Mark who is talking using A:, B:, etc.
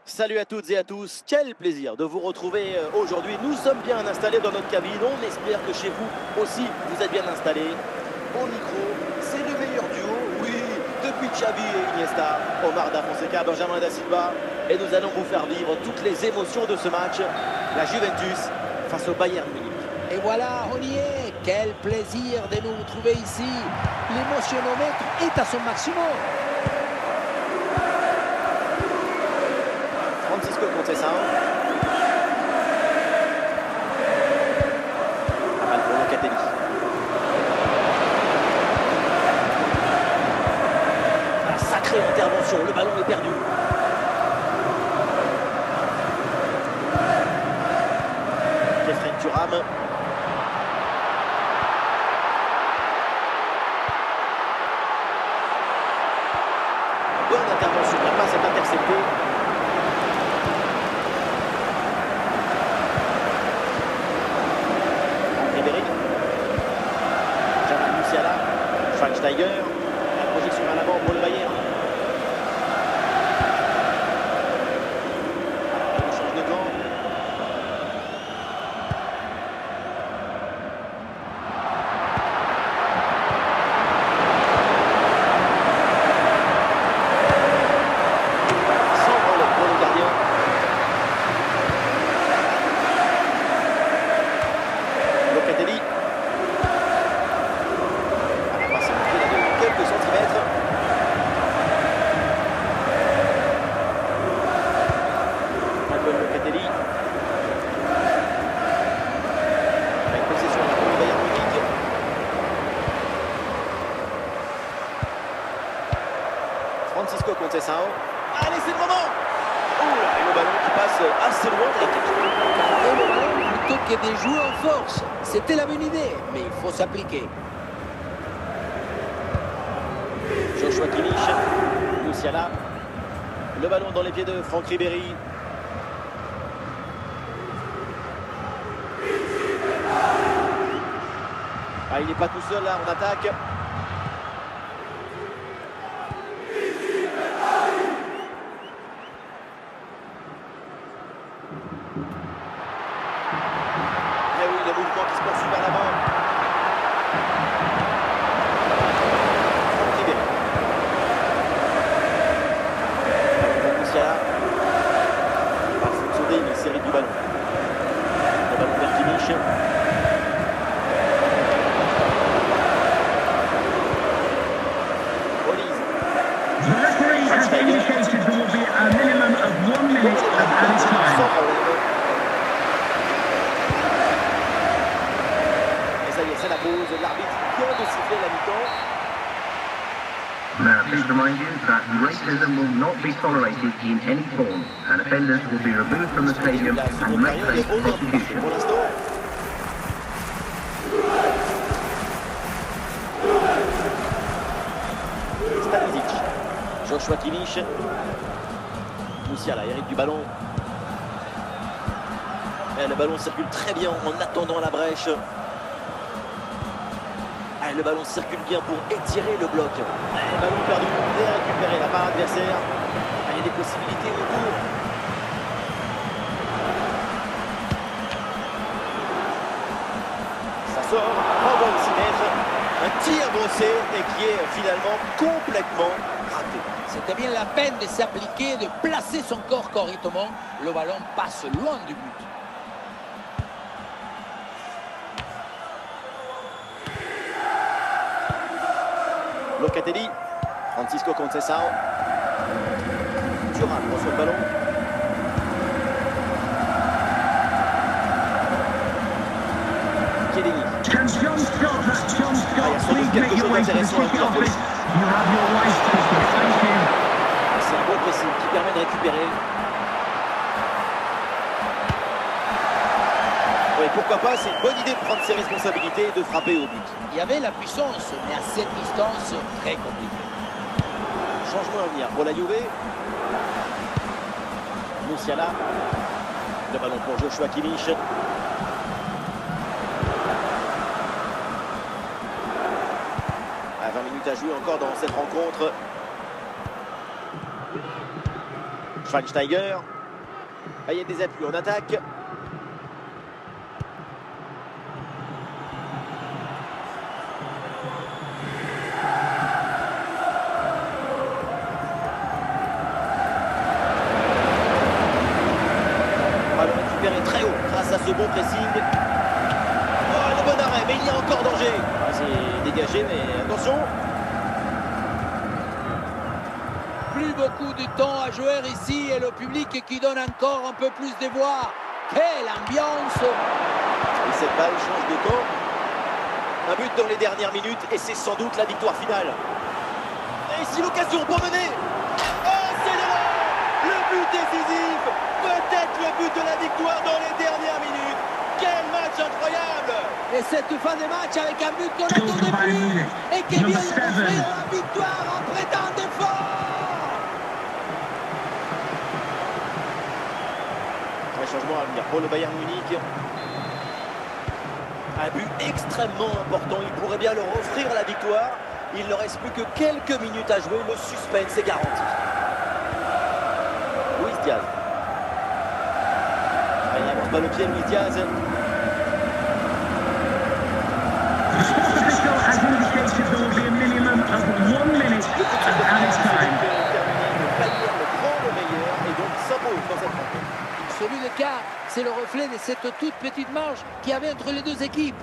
A: Salut à toutes et à tous, quel plaisir de vous retrouver aujourd'hui. Nous sommes bien installés dans notre cabine, on espère que chez vous aussi vous êtes bien installés. Au micro, c'est le meilleur duo, oui, depuis Xavi et Iniesta, Omar Da Fonseca, Benjamin Da Silva. Et nous allons vous faire vivre toutes les émotions de ce match, la Juventus face au Bayern Munich.
B: Et voilà, on y est. Quel plaisir de nous retrouver ici. L'émotionnomètre est à son maximum.
A: Francisco Conceição. La balle pour Locatelli. La sacrée intervention, le ballon est perdu. Kefren Thuram. Bonne intervention, la passe est interceptée. Schweinsteiger, la projection à l'avant pour le Bayern. On change de camp. Sans problème pour le gardien. Locatelli. Centimètres. Manuel Locatelli. Avec possession pour le Bayern Munich. Francisco Conceição. Allez, c'est le moment. Oh là, et le ballon qui passe assez loin de la tête.
B: Et le ballon plutôt que de jouer en force. C'était la bonne idée, mais il faut s'appliquer. Joshua Kimmich, Musiala, le ballon dans les pieds de Franck Ribéry. Ah, il n'est pas tout seul là en attaque. Et oui, le mouvement qui se poursuit vers l'avant. Il série du ballon. Le ballon vers Kimmich. Olise.
C: The referee has indicated there will be a minimum of 1 minute of added time.
A: Et ça y est, c'est la pause. L'arbitre vient de siffler la mi-temps.
D: May I please remind you that racism will not be tolerated in any form, and offenders will be removed from the stadium and may face prosecution.
A: Pour l'instant. Stanisic. Joshua Kimmich. Musiala hérite du ballon. Et le ballon circule très bien en attendant la brèche. Le ballon circule bien pour étirer le bloc. Le ballon perdu, bien récupéré la part adversaire. Il y a des possibilités autour. Ça sort, en bas de 6 mètres. Un tir brossé et qui est finalement complètement raté.
B: C'était bien la peine de s'appliquer, de placer son corps correctement. Le ballon passe loin du but.
A: Locatelli, Francisco Conceição. Thuram reçoit le ballon. Chiellini.
C: Can John Scott, that's John Scott, please
A: quelque
C: make your
A: chose
C: way to the
A: d'intéressant à
C: ticket
A: dire en
C: office.
A: plus.
C: You have your rights to thank you.
A: C'est un bon pressing qui permet de récupérer. Oui, pourquoi pas, c'est une bonne idée de prendre ses responsabilités et de frapper au but.
B: Il y avait la puissance, mais à cette distance, très compliqué.
A: Changement à venir pour la Juve. Musiala. Le ballon pour Joshua Kimmich. À 20 minutes à jouer encore dans cette rencontre. Schweinsteiger. Ah, il y a des appuis en attaque. Ballon récupéré très haut grâce à ce bon pressing. Oh, le bon arrêt, mais il y a encore danger. Ah, c'est dégagé, mais attention.
B: Plus beaucoup de temps à jouer ici et le public qui donne encore un peu plus de voix. Quelle ambiance!
A: Et cette balle change de camp. Un but dans les dernières minutes et c'est sans doute la victoire finale. Et ici l'occasion pour mener. Oh, c'est le but décisif. Peut-être le but de la victoire dans les dernières minutes. Quel match incroyable!
B: Et cette fin de match avec un but qu'on
C: Goal
B: attendait
C: for Bayern
B: plus
C: Munich.
B: et qui vient
C: Number
B: de offrir
C: 7.
B: la victoire en prêtant d'effort.
A: Un changement à venir pour le Bayern Munich. Un but extrêmement important. Il pourrait bien leur offrir la victoire. Il ne leur reste plus que quelques minutes à jouer. Le suspense est garanti. Luis Diaz. Il avance pas le pied, Luis Diaz.
C: The sports official has indicated there will be a minimum of 1 minute of added time.
A: Le Bayern, le grand, le meilleur, et donc s'impose dans cette rencontre.
B: Celui de quart, c'est le reflet de cette toute petite marge qu'il y avait entre les deux équipes.